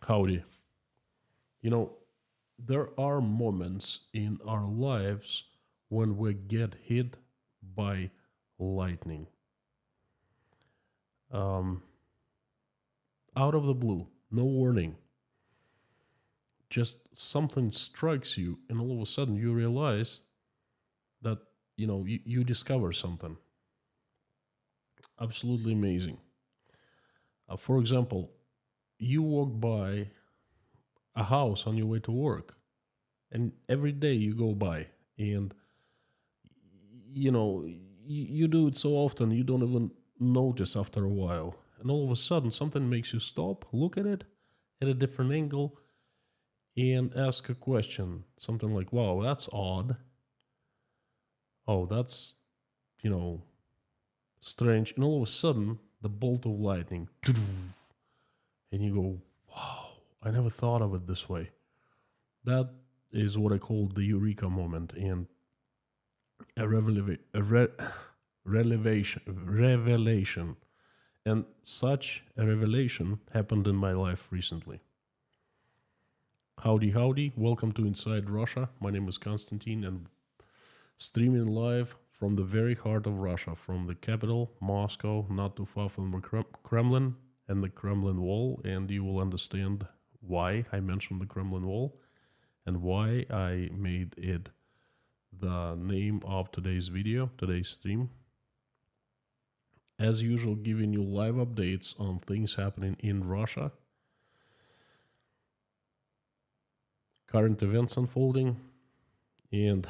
Howdy. You know, there are moments in our lives when we get hit by lightning. Um, Out of the blue, no warning. Just something strikes you, and all of a sudden you realize that, you discover something absolutely amazing. For example, you walk by a house on your way to work, and every day you go by, and you do it so often you don't even notice after a while, and all of a sudden something makes you stop, look at it at a different angle, and ask a question, something like, wow, that's odd. Oh, that's, you know strange. And all of a sudden the bolt of lightning, and you go, wow, I never thought of it this way. That is what I call the eureka moment, and revelation. And such a revelation happened in my life recently. Howdy, howdy. Welcome to Inside Russia. My name is Konstantin, and streaming live from the very heart of Russia, from the capital, Moscow, not too far from the Kremlin and the Kremlin wall. And you will understand why I mentioned the Kremlin wall and why I made it the name of today's video, today's stream. As usual, giving you live updates on things happening in Russia, current events unfolding, and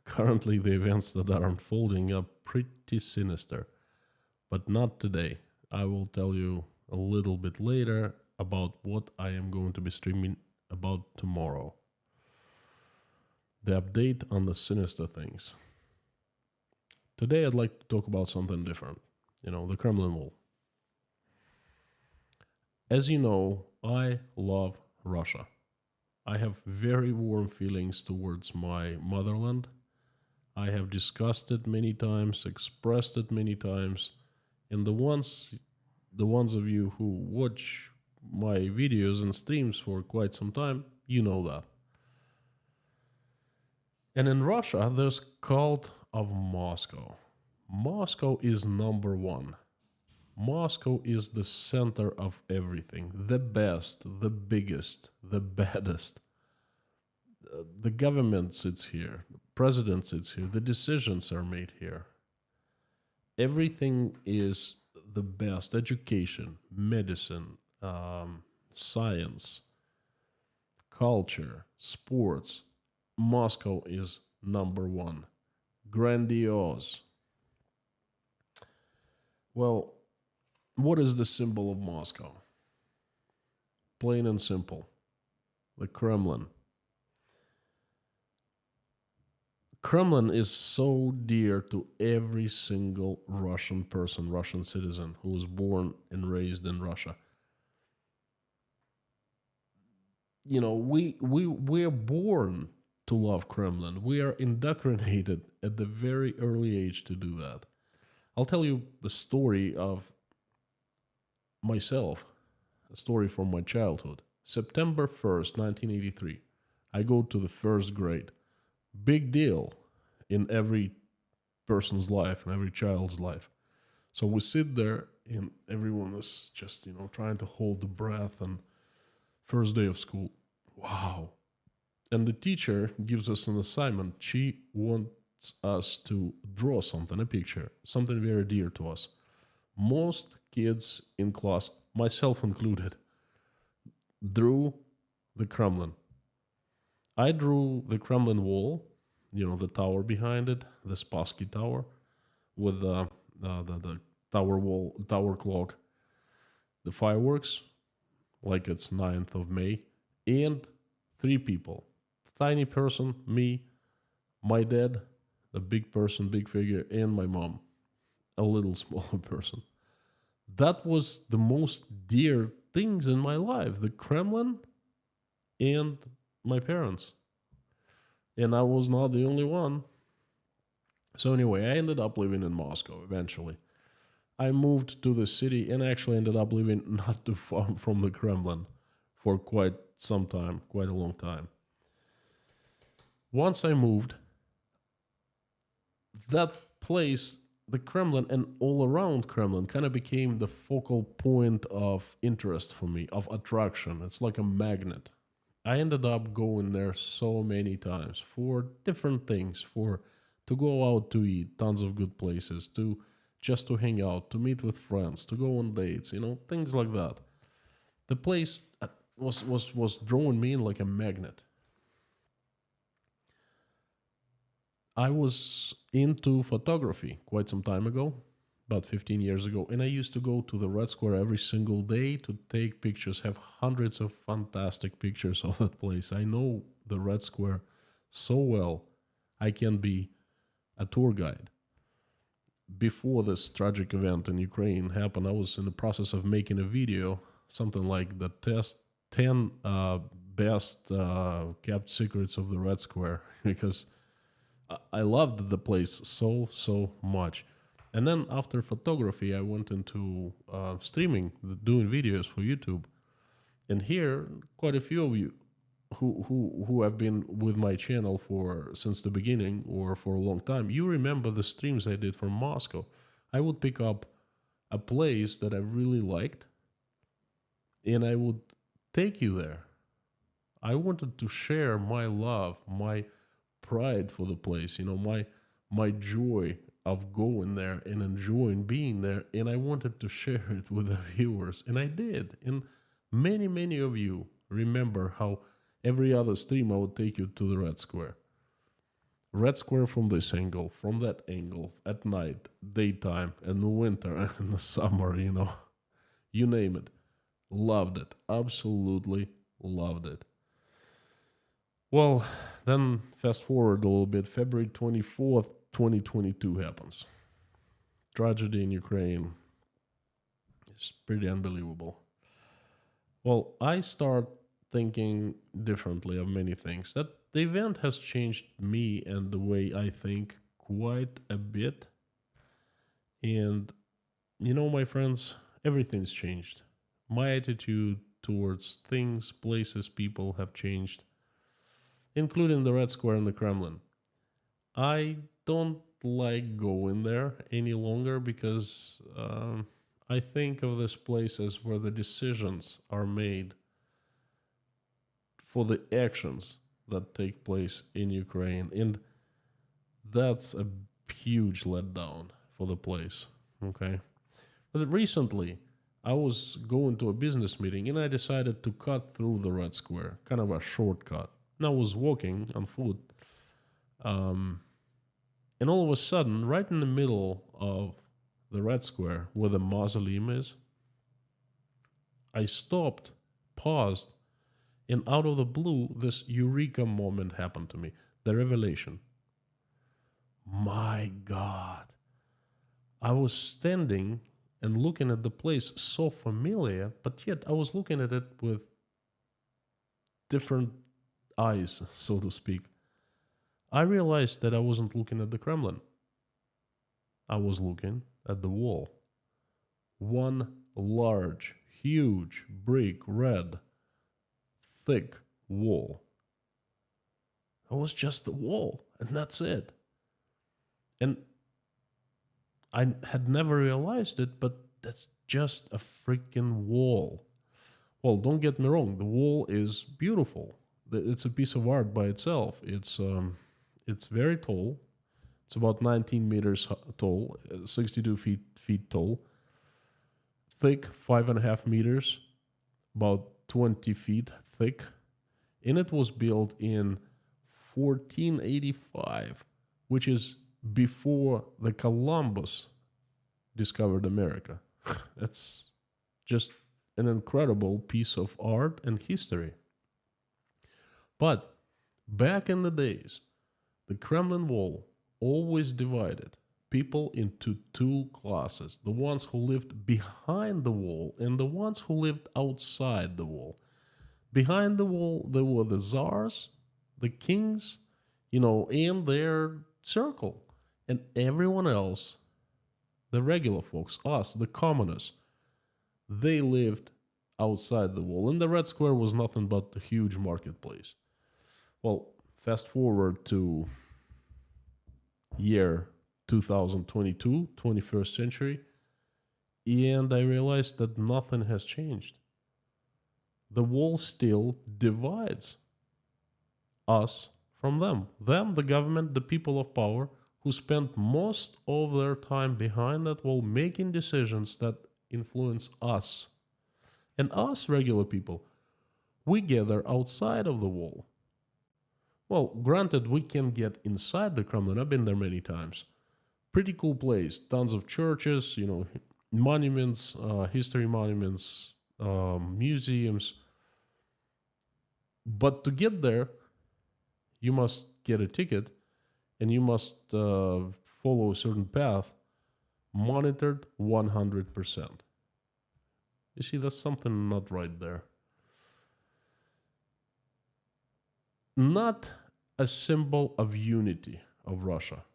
currently the events that are unfolding are pretty sinister. But not today. I will tell you a little bit later about what I am going to be streaming about tomorrow. The update on the sinister things. Today I'd like to talk about something different. The Kremlin wall. As you know, I love Russia. I have very warm feelings towards my motherland. I have discussed it many times, expressed it many times, and the ones of you who watch my videos and streams for quite some time, you know that. And in Russia, there's cult of Moscow. Moscow is number one. Moscow is the center of everything. The best, the biggest, the baddest. The government sits here. The president sits here. The decisions are made here. Everything is the best. Education, medicine, science, culture, sports. Moscow is number one. Grandiose. Well, what is the symbol of Moscow? Plain and simple. The Kremlin. Kremlin is so dear to every single Russian person, Russian citizen who was born and raised in Russia. We're born to love Kremlin. We are indoctrinated at the very early age to do that. I'll tell you the story of myself, a story from my childhood. September 1st, 1983. I go to the first grade. Big deal in every person's life, in every child's life. So we sit there and everyone is just, trying to hold the breath, and first day of school. Wow. And the teacher gives us an assignment. She wants us to draw something, a picture, something very dear to us. Most kids in class, myself included, drew the Kremlin. I drew the Kremlin wall, the tower behind it, the Spassky Tower, with the tower clock, the fireworks, like it's 9th of May, and 3 people. Tiny person, me, my dad, a big person, big figure, and my mom, a little smaller person. That was the most dear things in my life, the Kremlin and my parents. And I was not the only one. So anyway, I ended up living in Moscow eventually. I moved to the city and actually ended up living not too far from the Kremlin for quite some time, quite a long time. Once I moved, that place, the Kremlin and all around Kremlin, kind of became the focal point of interest for me, of attraction. It's like a magnet. I ended up going there so many times for different things, for to go out to eat, tons of good places, to just to hang out, to meet with friends, to go on dates, things like that. The place was drawing me in like a magnet. I was into photography quite some time ago, about 15 years ago, and I used to go to the Red Square every single day to take pictures, have hundreds of fantastic pictures of that place. I know the Red Square so well, I can be a tour guide. Before this tragic event in Ukraine happened, I was in the process of making a video, something like the 10 best kept secrets of the Red Square, because I loved the place so much. And then after photography, I went into streaming, doing videos for YouTube. And here, quite a few of you who have been with my channel since the beginning or for a long time, you remember the streams I did from Moscow. I would pick up a place that I really liked, and I would take you there. I wanted to share my love, my pride for the place, my joy of going there and enjoying being there, and I wanted to share it with the viewers, and I did. And many of you remember how every other stream I would take you to the Red Square. Red Square from this angle, from that angle, at night, daytime, in the winter, in the summer, you name it. Loved it. Absolutely loved it. Well, then fast forward a little bit. February 24th, 2022 happens. Tragedy in Ukraine. It's pretty unbelievable. Well, I start thinking differently of many things. That the event has changed me and the way I think quite a bit. And, my friends, everything's changed. My attitude towards things, places, people have changed, including the Red Square and the Kremlin. I don't like going there any longer because I think of this place as where the decisions are made for the actions that take place in Ukraine. And that's a huge letdown for the place, okay? But recently, I was going to a business meeting and I decided to cut through the Red Square, kind of a shortcut. And I was walking on foot, and all of a sudden, right in the middle of the Red Square, where the mausoleum is, I stopped, paused, and out of the blue, this eureka moment happened to me, the revelation. My God. I was standing and looking at the place so familiar, but yet I was looking at it with different eyes, so to speak. I realized that I wasn't looking at the Kremlin. I was looking at the wall. One large, huge, brick red, thick wall. It was just the wall, and that's it. And I had never realized it, but that's just a freaking wall. Well, don't get me wrong, the wall is beautiful. It's a piece of art by itself. It's very tall. It's about 19 meters tall, 62 feet tall. Thick, 5.5 meters, about 20 feet thick. And it was built in 1485, which is before the Columbus discovered America. It's just an incredible piece of art and history. But back in the days, the Kremlin wall always divided people into two classes: the ones who lived behind the wall and the ones who lived outside the wall. Behind the wall, there were the czars, the kings, and their circle. And everyone else, the regular folks, us, the commoners, they lived outside the wall. And the Red Square was nothing but a huge marketplace. Well, fast forward to year 2022, 21st century, and I realized that nothing has changed. The wall still divides us from them. Them, the government, the people of power, who spend most of their time behind that wall making decisions that influence us. And us, regular people, we gather outside of the wall. Well, granted, we can get inside the Kremlin. I've been there many times. Pretty cool place. Tons of churches, monuments, history monuments, museums. But to get there, you must get a ticket and you must follow a certain path, monitored 100%. You see, that's something not right there. Not a symbol of unity of Russia,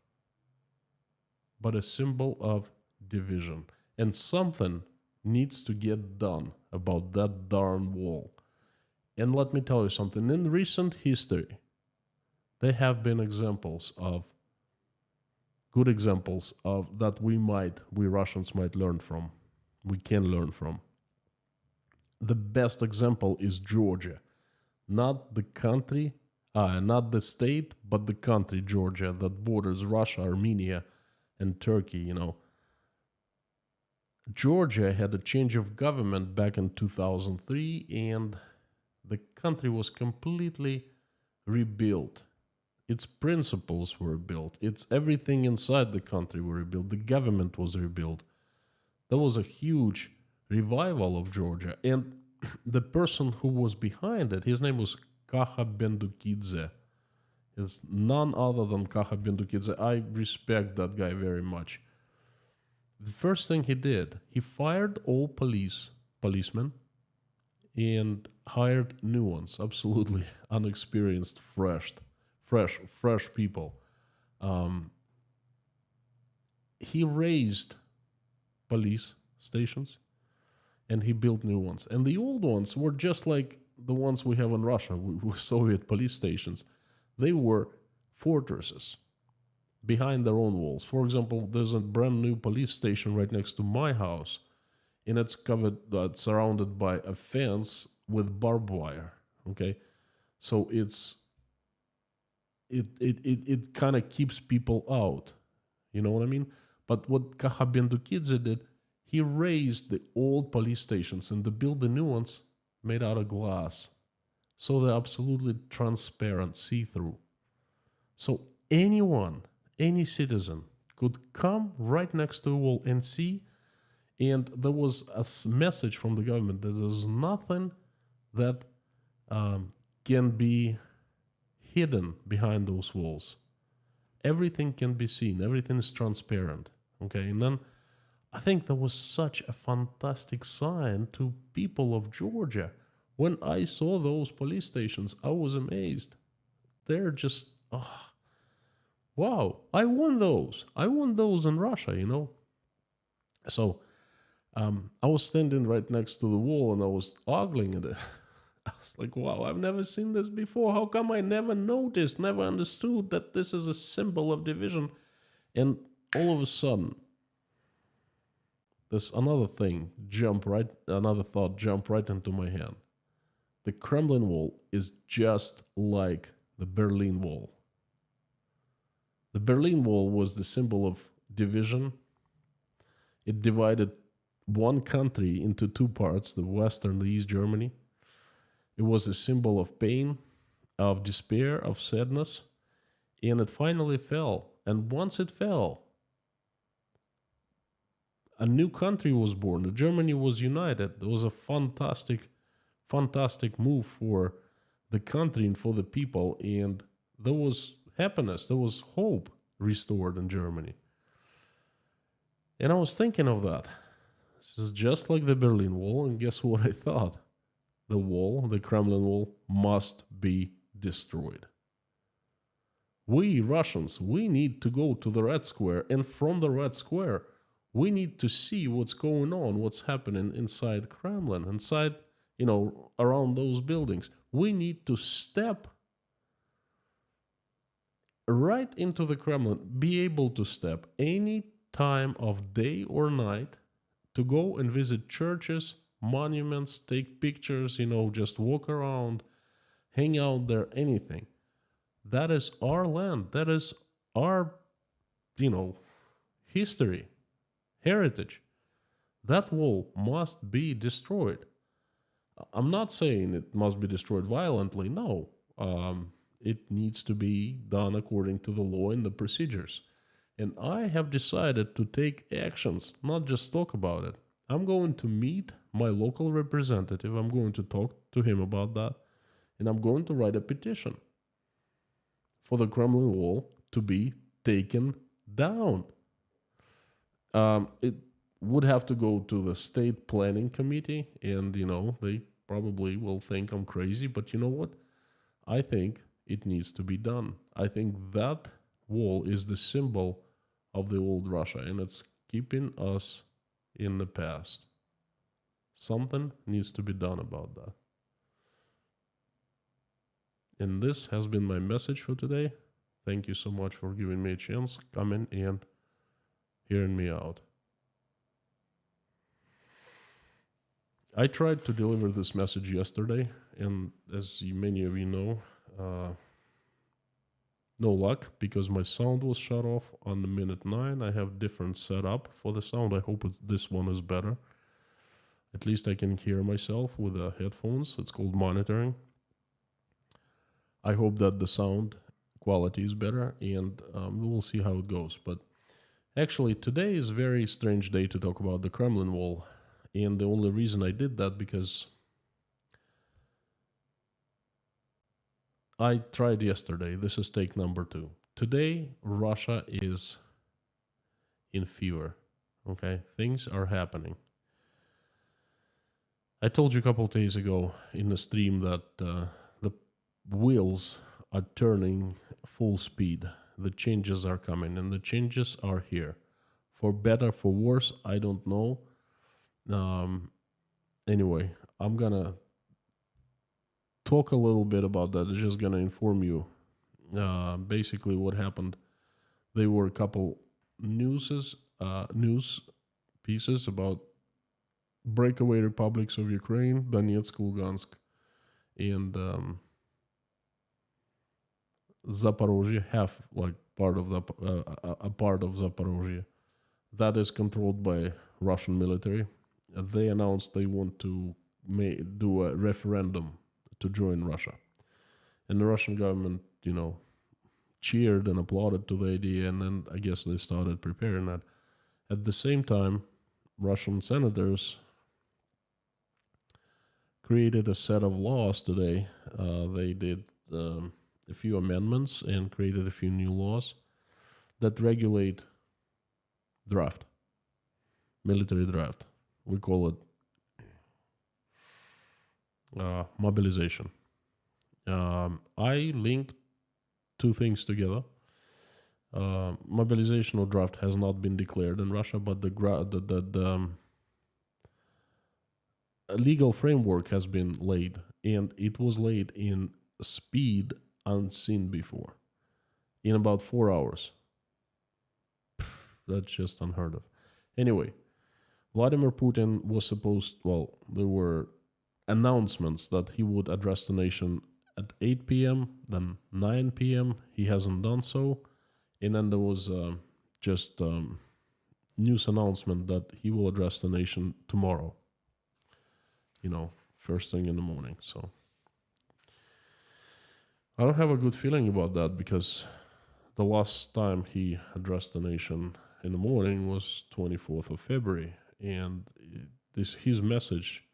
but a symbol of division. And something needs to get done about that darn wall. And let me tell you something. In recent history, there have been good examples of that we Russians might learn from. We can learn from. The best example is Georgia. Not the country, not the state, but the country, Georgia, that borders Russia, Armenia, and Turkey, Georgia had a change of government back in 2003, and the country was completely rebuilt. Its principles were rebuilt. It's everything inside the country were rebuilt. The government was rebuilt. There was a huge revival of Georgia. And the person who was behind it, his name was Kaha Bendukidze. It's none other than Kaha Bendukidze. I respect that guy very much. The first thing he did, he fired all policemen and hired new ones, absolutely unexperienced, fresh people. He raised police stations and he built new ones. And the old ones were just like the ones we have in Russia, with Soviet police stations. They were fortresses behind their own walls. For example, there's a brand new police station right next to my house, and it's surrounded by a fence with barbed wire. Okay, so it kind of keeps people out. You know what I mean? But what Kaha Bendukidze did, he raised the old police stations and to build the new ones made out of glass. So they're absolutely transparent, see-through. So any citizen could come right next to a wall and see, and there was a message from the government that there's nothing that can be hidden behind those walls. Everything can be seen. Everything is transparent. Okay, and then I think that was such a fantastic sign to people of Georgia. When I saw those police stations, I was amazed. They're just, wow, I want those. I want those in Russia, So I was standing right next to the wall and I was ogling at it. I was like, wow, I've never seen this before. How come I never noticed, never understood that this is a symbol of division? And all of a sudden, there's another thought jumped right into my head. The Kremlin Wall is just like the Berlin Wall. The Berlin Wall was the symbol of division. It divided one country into two parts, the West and the East Germany. It was a symbol of pain, of despair, of sadness, and it finally fell. And once it fell, a new country was born. Germany was united. It was a fantastic move for the country and for the people. And there was happiness, there was hope restored in Germany. And I was thinking of that. This is just like the Berlin Wall. And guess what I thought? The Kremlin Wall, must be destroyed. We Russians, we need to go to the Red Square. And from the Red Square, we need to see what's going on, what's happening inside Kremlin, inside around those buildings. We need to step right into the Kremlin, be able to step any time of day or night to go and visit churches, monuments, take pictures, just walk around, hang out there, anything. That is our land. That is our, history, heritage. That wall must be destroyed. I'm not saying it must be destroyed violently. No. It needs to be done according to the law and the procedures. And I have decided to take actions, not just talk about it. I'm going to meet my local representative. I'm going to talk to him about that. And I'm going to write a petition for the Kremlin wall to be taken down. It would have to go to the state planning committee, and they probably will think I'm crazy, but you know what? I think it needs to be done. I think that wall is the symbol of the old Russia, and it's keeping us in the past. Something needs to be done about that. And this has been my message for today. Thank you so much for giving me a chance, coming and hearing me out. I tried to deliver this message yesterday, and as many of you know, no luck, because my sound was shut off on the minute 9. I have different setup for the sound. I hope this one is better. At least I can hear myself with the headphones. It's called monitoring. I hope that the sound quality is better, and we'll see how it goes. But actually, today is a very strange day to talk about the Kremlin wall. And the only reason I did that because I tried yesterday. This is take number 2. Today, Russia is in fever. Okay? Things are happening. I told you a couple of days ago in the stream that the wheels are turning full speed. The changes are coming, and the changes are here. For better, for worse, I don't know. Anyway, I'm gonna talk a little bit about that. I'm just gonna inform you basically what happened. There were a couple news pieces about breakaway republics of Ukraine, Donetsk, Lugansk, and Zaporozhye, half like part of the a part of Zaporozhye that is controlled by Russian military. They announced they want to do a referendum to join Russia. And the Russian government, cheered and applauded to the idea, and then I guess they started preparing that. At the same time, Russian senators created a set of laws today. They did a few amendments and created a few new laws that regulate draft, military draft. We call it mobilization. I linked two things together. Mobilization or draft has not been declared in Russia, but the legal framework has been laid, and it was laid in speed unseen before, in about 4 hours. That's just unheard of. Anyway, Vladimir Putin was there were announcements that he would address the nation at 8 p.m., then 9 p.m. He hasn't done so. And then there was just news announcement that he will address the nation tomorrow, first thing in the morning. So I don't have a good feeling about that, because the last time he addressed the nation in the morning was 24th of February. And his message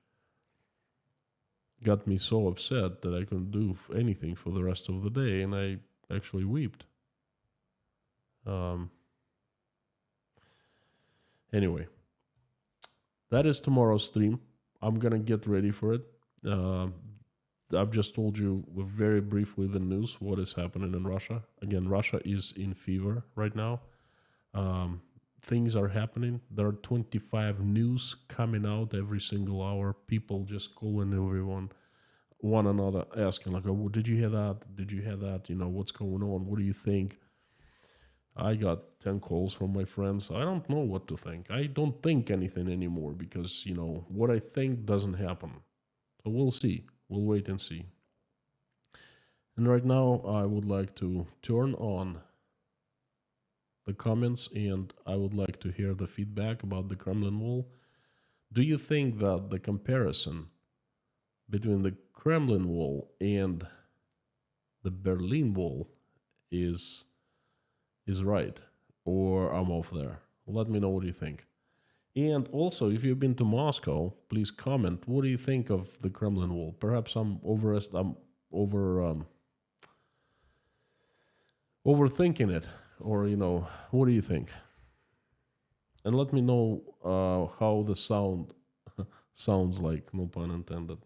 got me so upset that I couldn't do anything for the rest of the day, and I actually wept. Anyway, that is tomorrow's stream. I'm gonna get ready for it. I've just told you very briefly the news, what is happening in Russia. Again, Russia is in fever right now. things are happening. There are 25 news coming out every single hour. People just calling everyone, one another, asking like, "Oh, did you hear that? Did you hear that? What's going on? What do you think?" I got 10 calls from my friends. I don't know what to think. I don't think anything anymore because, what I think doesn't happen. So we'll see. We'll wait and see. And right now, I would like to turn on the comments and I would like to hear the feedback about the Kremlin wall. Do you think that the comparison between the Kremlin wall and the Berlin wall is right, or I'm off there? Let me know what you think. And also, if you've been to Moscow, please comment. What do you think of the Kremlin wall? Perhaps I'm overthinking it, or what do you think? And let me know how the sound sounds like. No pun intended.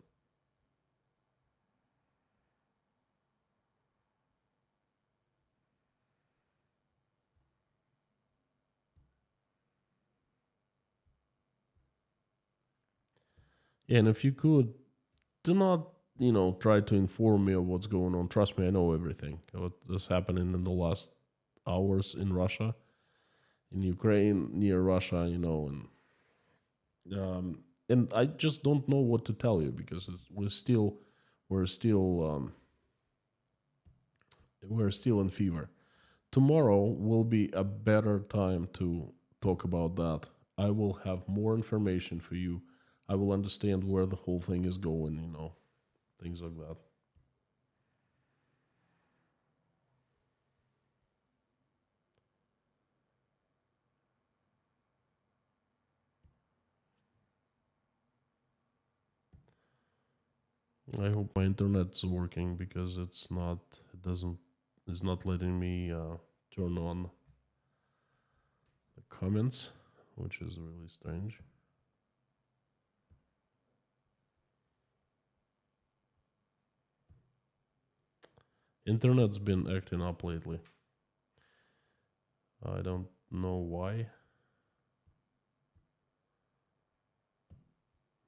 And if you could, do not, try to inform me of what's going on. Trust me, I know everything. What is happening in the last hours in Russia, in Ukraine, near Russia, and I just don't know what to tell you because we're still in fever. Tomorrow will be a better time to talk about that. I will have more information for you. I will understand where the whole thing is going, things like that. I hope my internet's working because it's not letting me turn on the comments, which is really strange. Internet's been acting up lately. I don't know why.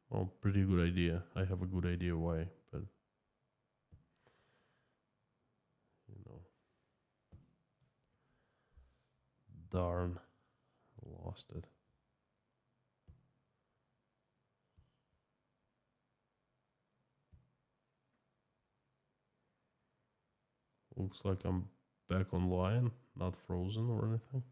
Well, pretty good idea. I have a good idea why, but darn, lost it. Looks like I'm back online, not frozen or anything.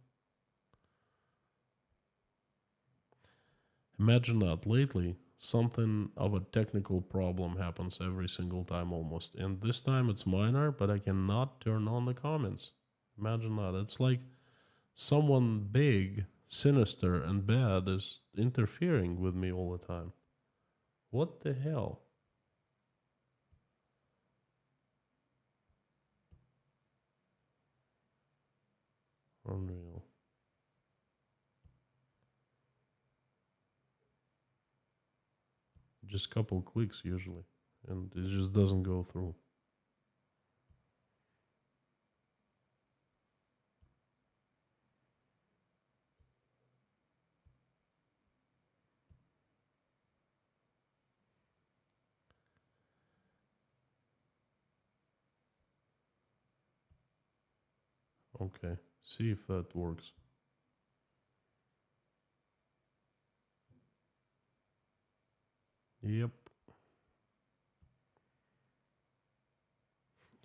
Imagine that lately, something of a technical problem happens every single time almost. And this time it's minor, but I cannot turn on the comments. Imagine that. It's like someone big, sinister, and bad is interfering with me all the time. What the hell? Unreal. Just a couple clicks usually, and it just doesn't go through. Okay, see if that works. Yep.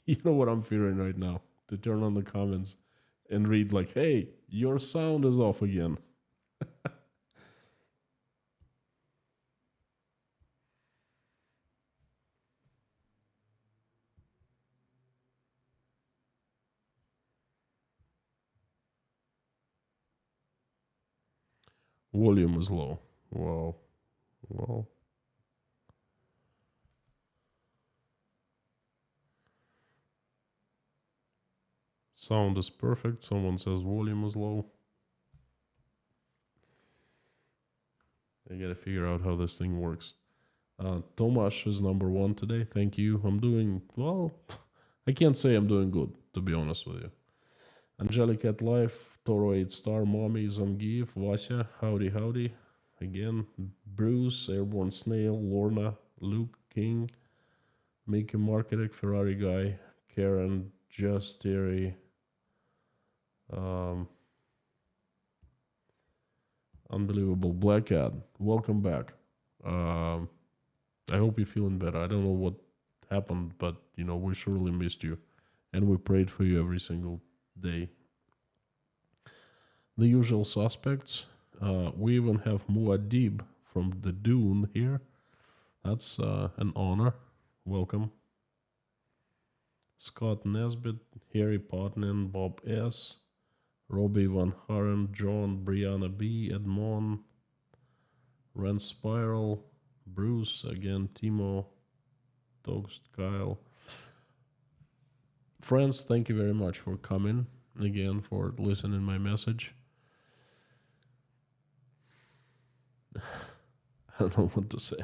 You know what I'm fearing right now? To turn on the comments and read like, "Hey, your sound is off again." Volume is low. Wow. Well, sound is perfect. Someone says volume is low. I gotta figure out how this thing works. Tomasz is number one today. Thank you. I'm doing well. I can't say I'm doing good, to be honest with you. Angelic at Life, Toro 8 Star, Mommy, Zangief, Vasya, Howdy Howdy, again, Bruce, Airborne Snail, Lorna, Luke, King, Mickey Marketing, Ferrari Guy, Karen, Just Terry, Unbelievable Black Cat. Welcome back. I hope you're feeling better. I don't know what happened, but we surely missed you, and we prayed for you every single day. The usual suspects. We even have Muad'Dib from the Dune here. That's an honor. Welcome. Scott Nesbitt, Harry Potnin, Bob S., Robbie Van Haren, John, Brianna B., Edmond, Ren Spiral, Bruce, again, Timo, Toast, Kyle. Friends, thank you very much for coming, again, for listening my message. I don't know what to say.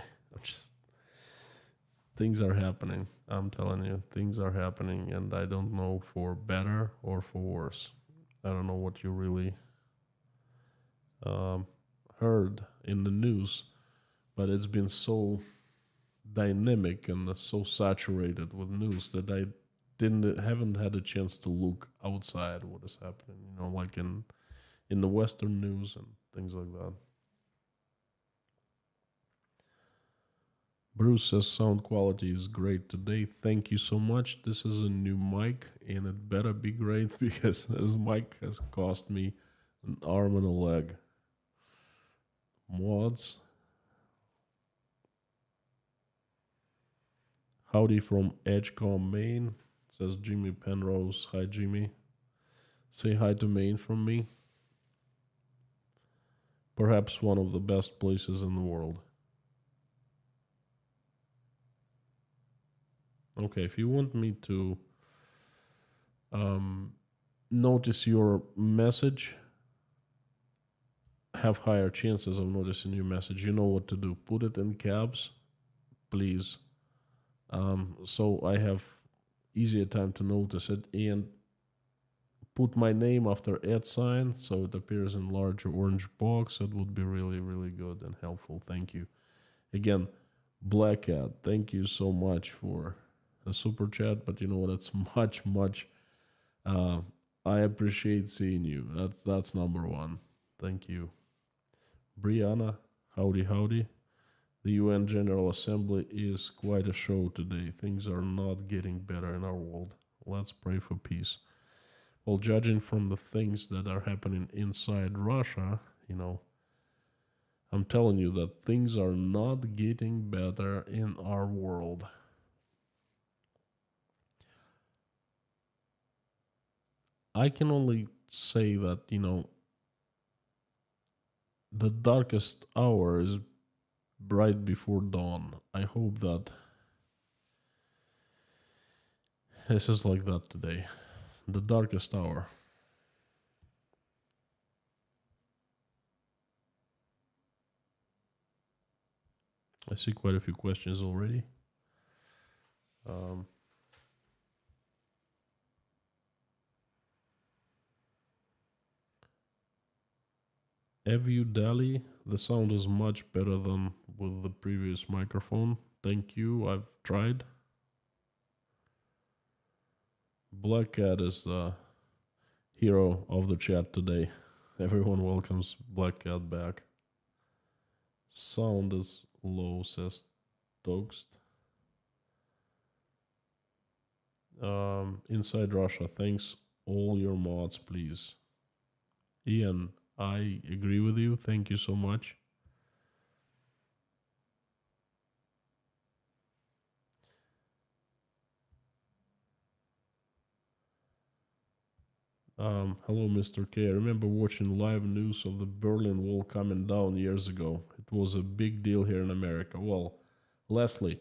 Things are happening. I'm telling you, things are happening, and I don't know for better or for worse. I don't know what you really heard in the news, but it's been so dynamic and so saturated with news that I haven't had a chance to look outside what is happening, like in the Western news and things like that. Bruce says sound quality is great today. Thank you so much. This is a new mic, and it better be great because this mic has cost me an arm and a leg. Mods. Howdy from Edgecombe, Maine, says Jimmy Penrose. Hi, Jimmy. Say hi to Maine from me. Perhaps one of the best places in the world. Okay, if you want me to notice your message, have higher chances of noticing your message, you know what to do. Put it in caps, please. So I have easier time to notice it, and put my name after @ so it appears in large orange box. It would be really, really good and helpful. Thank you. Again, Black Cat, thank you so much for a super chat, but you know what? It's much. I appreciate seeing you. That's number one. Thank you. Brianna, howdy. The UN General Assembly is quite a show today. Things are not getting better in our world. Let's pray for peace. Well, judging from the things that are happening inside Russia, I'm telling you that things are not getting better in our world. I can only say that, the darkest hour is right before dawn. I hope that this is like that today. The darkest hour. I see quite a few questions already. Evu Dali, the sound is much better than with the previous microphone. Thank you, I've tried. Black Cat is the hero of the chat today. Everyone welcomes Black Cat back. Sound is low, says Toast. Inside Russia, thanks all your mods, please. Ian, I agree with you. Thank you so much. Hello, Mr. K. I remember watching live news of the Berlin Wall coming down years ago. It was a big deal here in America. Well, Leslie,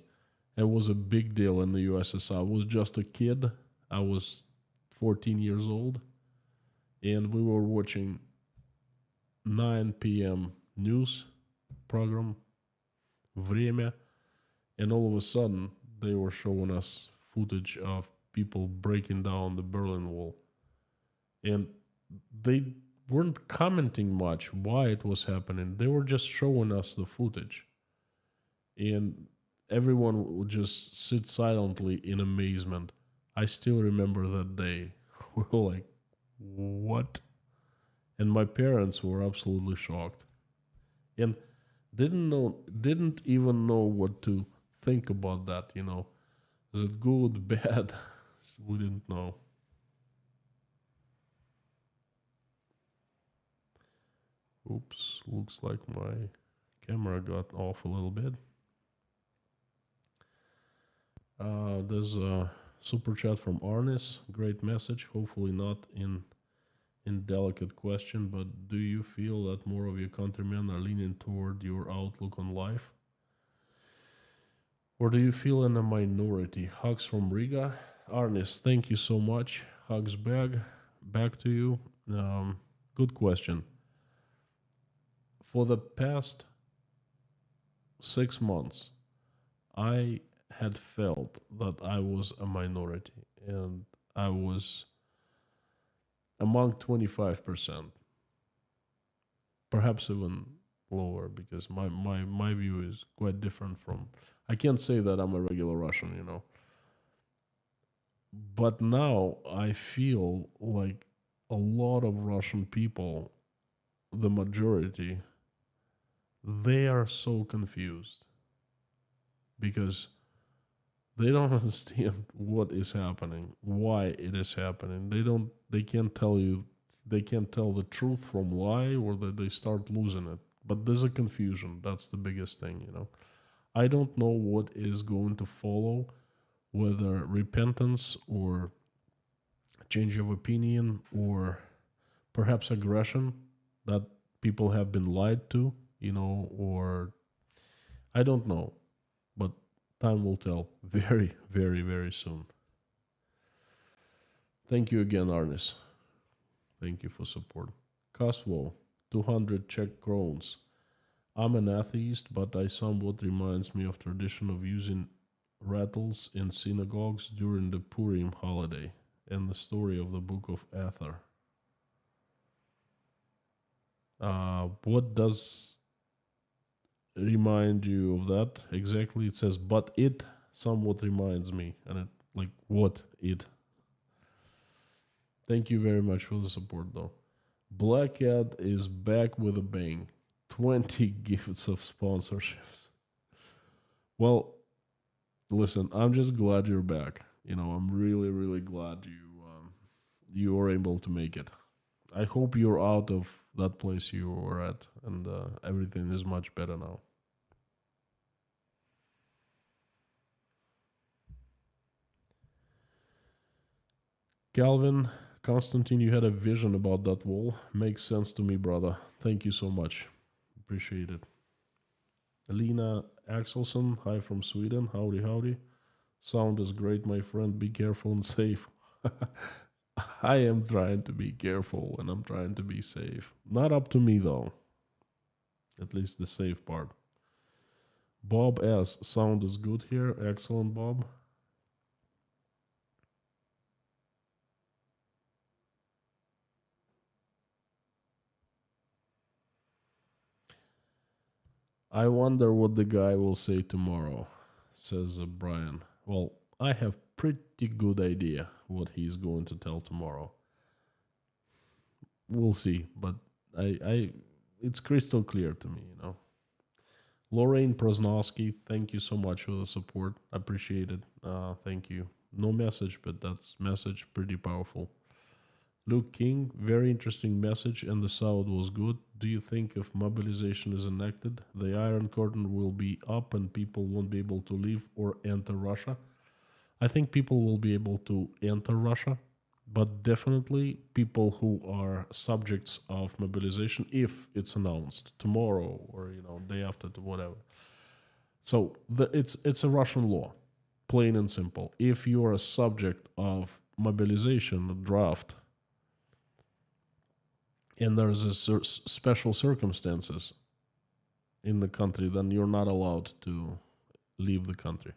it was a big deal in the USSR. I was just a kid. I was 14 years old. And we were watching 9 p.m. news program, Время. And all of a sudden, they were showing us footage of people breaking down the Berlin Wall. and they weren't commenting much why it was happening. They were just showing us the footage, and everyone would just sit silently in amazement. I still remember that day. We were like, "What?" And my parents were absolutely shocked, and didn't even know what to think about that. Is it good, bad? We didn't know. Oops, looks like my camera got off a little bit. There's a super chat from Arnis. Great message. Hopefully not in delicate question, but do you feel that more of your countrymen are leaning toward your outlook on life? Or do you feel in a minority? Hugs from Riga. Arnis, thank you so much. Hugs back to you. Good question. For the past 6 months, I had felt that I was a minority and I was among 25%, perhaps even lower, because my view is quite different from. I can't say that I'm a regular Russian. But now I feel like a lot of Russian people, the majority, they are so confused because they don't understand what is happening, why it is happening. They can't tell you, they can't tell the truth from lie, or that they start losing it. But there's a confusion. That's the biggest thing. I don't know what is going to follow, whether repentance or change of opinion or perhaps aggression that people have been lied to, or I don't know. But time will tell very, very, very soon. Thank you again, Arnis. Thank you for support. Kaswo, 200 Czech crowns. I'm an atheist, but I somewhat reminds me of tradition of using rattles in synagogues during the Purim holiday and the story of the book of Ether. What does remind you of that exactly? It says, but it somewhat reminds me. And it, like, what it? Thank you very much for the support, though. Black Cat is back with a bang. 20 gifts of sponsorships. Well, listen, I'm just glad you're back. I'm really, really glad you were able to make it. I hope you're out of that place you were at, and everything is much better now. Calvin, Constantine, you had a vision about that wall. Makes sense to me, brother. Thank you so much. Appreciate it. Alina Axelson, hi from Sweden. Howdy, howdy. Sound is great, my friend. Be careful and safe. I am trying to be careful and I'm trying to be safe. Not up to me, though. At least the safe part. Bob S. Sound is good here. Excellent, Bob. I wonder what the guy will say tomorrow, says Brian. Well, I have pretty good idea what he's going to tell tomorrow. We'll see, but I it's crystal clear to me. Lorraine Prosnowski, thank you so much for the support. Appreciate it. Thank you. No message, but that's message pretty powerful. Luke King, very interesting message, and the sound was good. Do you think if mobilization is enacted, the Iron Curtain will be up and people won't be able to leave or enter Russia? I think people will be able to enter Russia, but definitely people who are subjects of mobilization, if it's announced tomorrow or day after, whatever. So it's a Russian law, plain and simple. If you are a subject of mobilization draft, and there's special circumstances in the country, then you're not allowed to leave the country.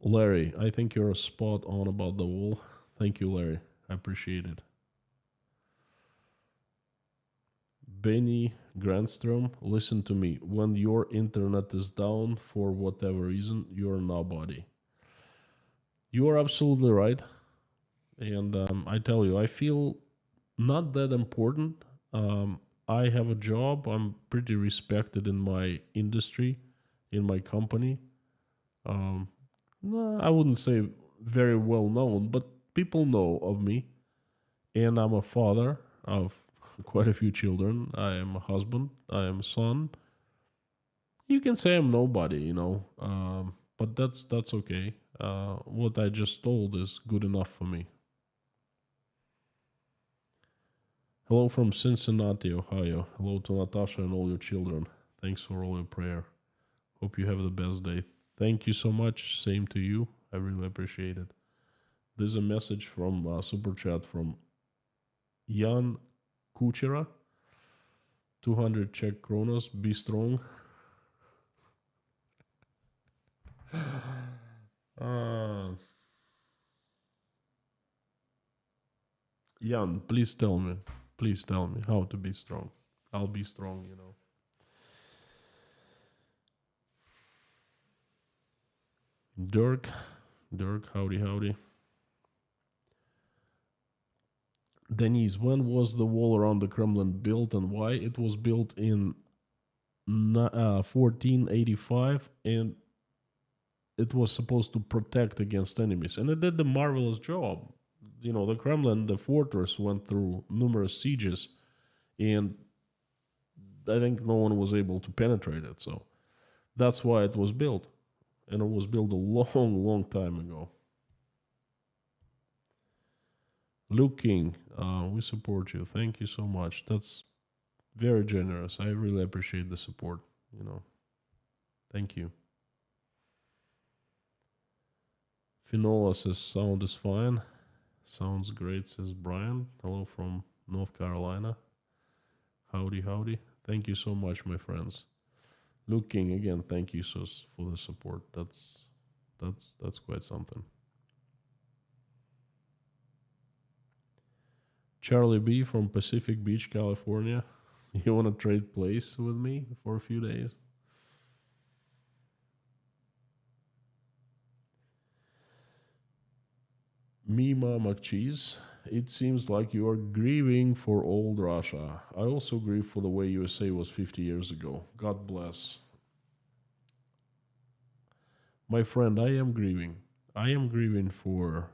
Larry, I think you're spot on about the wall. Thank you, Larry. I appreciate it. Benny Grandstrom, listen to me. When your internet is down for whatever reason, you're nobody. You are absolutely right. And I tell you, I feel not that important. I have a job. I'm pretty respected in my industry, in my company. No, I wouldn't say very well known, but people know of me. And I'm a father of quite a few children. I am a husband. I am a son. You can say I'm nobody, but that's okay. What I just told is good enough for me. Hello from Cincinnati, Ohio. Hello to Natasha and all your children. Thanks for all your prayer. Hope you have the best day. Thank you so much. Same to you. I really appreciate it. There's a message from Super Chat from Jan Kuchera. 200 Czech kronos. Be strong. Jan, please tell me. Please tell me how to be strong. I'll be strong. Dirk, howdy. Denise, when was the wall around the Kremlin built and why? It was built in 1485 and it was supposed to protect against enemies. And it did the marvelous job. The Kremlin, the fortress, went through numerous sieges and I think no one was able to penetrate it. So that's why it was built. And it was built a long, long time ago. Luke King, we support you. Thank you so much. That's very generous. I really appreciate the support. Thank you. Finola says sound is fine. Sounds great, says Brian. Hello from North Carolina. Howdy. Thank you so much, my friends. Luke King, again, thank you for the support. That's quite something. Charlie B from Pacific Beach, California. You want to trade place with me for a few days? Mima McCheese, it seems like you are grieving for old Russia. I also grieve for the way USA was 50 years ago. God bless. My friend, I am grieving. I am grieving for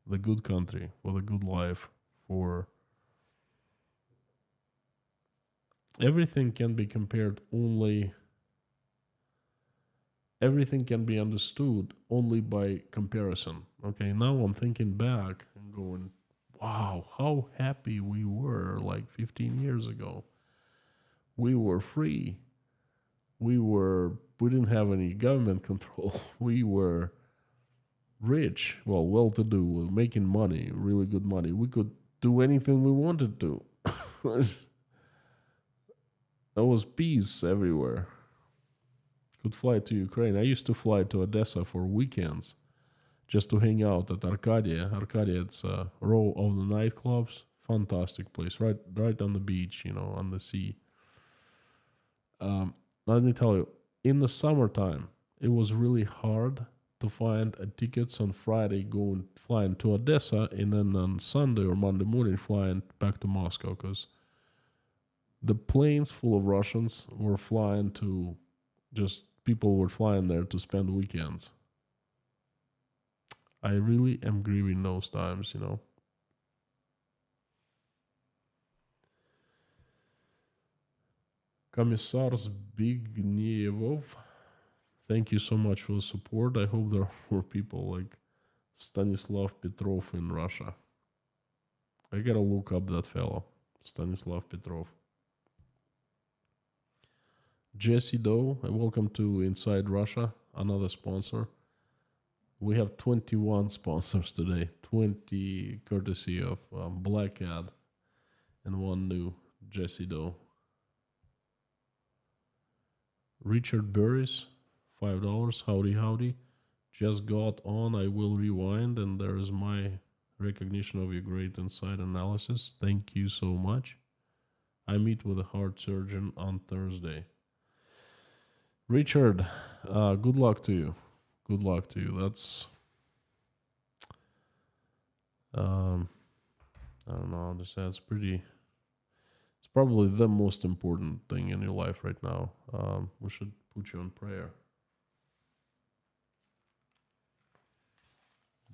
the good country, for the good life, for everything can be compared only, everything can be understood only by comparison. Okay, now I'm thinking back and going, wow, how happy we were like 15 years ago. We were free. We didn't have any government control. We were rich, well to do, making money, really good money. We could do anything we wanted to. There was peace everywhere. Could fly to Ukraine. I used to fly to Odessa for weekends just to hang out at Arcadia. Arcadia, it's a row of the nightclubs. Fantastic place, right on the beach, on the sea. Let me tell you, in the summertime, it was really hard to find tickets on Friday flying to Odessa, and then on Sunday or Monday morning flying back to Moscow, because the planes full of Russians were flying to people were flying there to spend weekends. I really am grieving those times. Commissar Zbignievov, thank you so much for the support. I hope there were people like Stanislav Petrov in Russia. I gotta look up that fellow, Stanislav Petrov. Jesse Doe, welcome to Inside Russia, another sponsor. We have 21 sponsors today, 20 courtesy of Black Ad, and one new, Jesse Doe. Richard Burris, $5, howdy. just got on, I will rewind, and there is my recognition of your great insight analysis. Thank you so much. I meet with a heart surgeon on Thursday. Richard, good luck to you. Good luck to you. That's, I don't know how to say. It's probably the most important thing in your life right now. We should put you on prayer.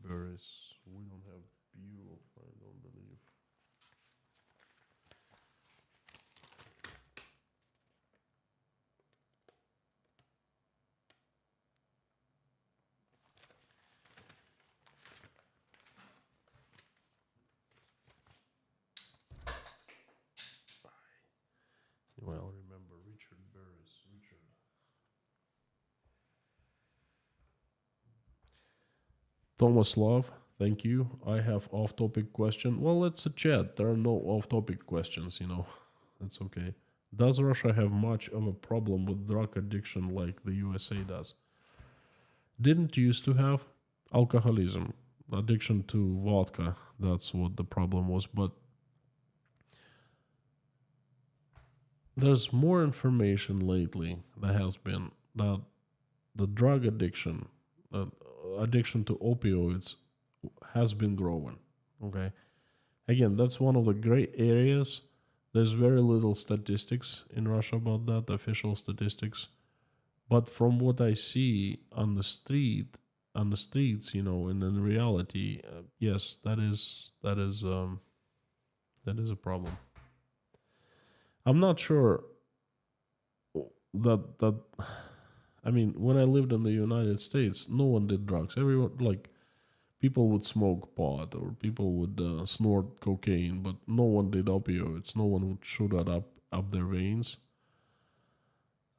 Berries, we don't have you, I don't believe. Well, remember Richard Berries. Richard. Thomas Love, thank you. I have off-topic question. Well, it's a chat. There are no off-topic questions, That's okay. Does Russia have much of a problem with drug addiction like the USA does? Didn't used to have alcoholism, addiction to vodka. That's what the problem was. But there's more information lately that has been that the drug addiction, addiction to opioids, has been growing. Okay. Again, that's one of the gray areas. There's very little statistics in Russia about that, official statistics. But from what I see on the streets, and in reality, yes, that is a problem. I'm not sure that I mean, when I lived in the United States, no one did drugs. Everyone, like, people would smoke pot or people would snort cocaine, but no one did opioids. No one would shoot that up their veins.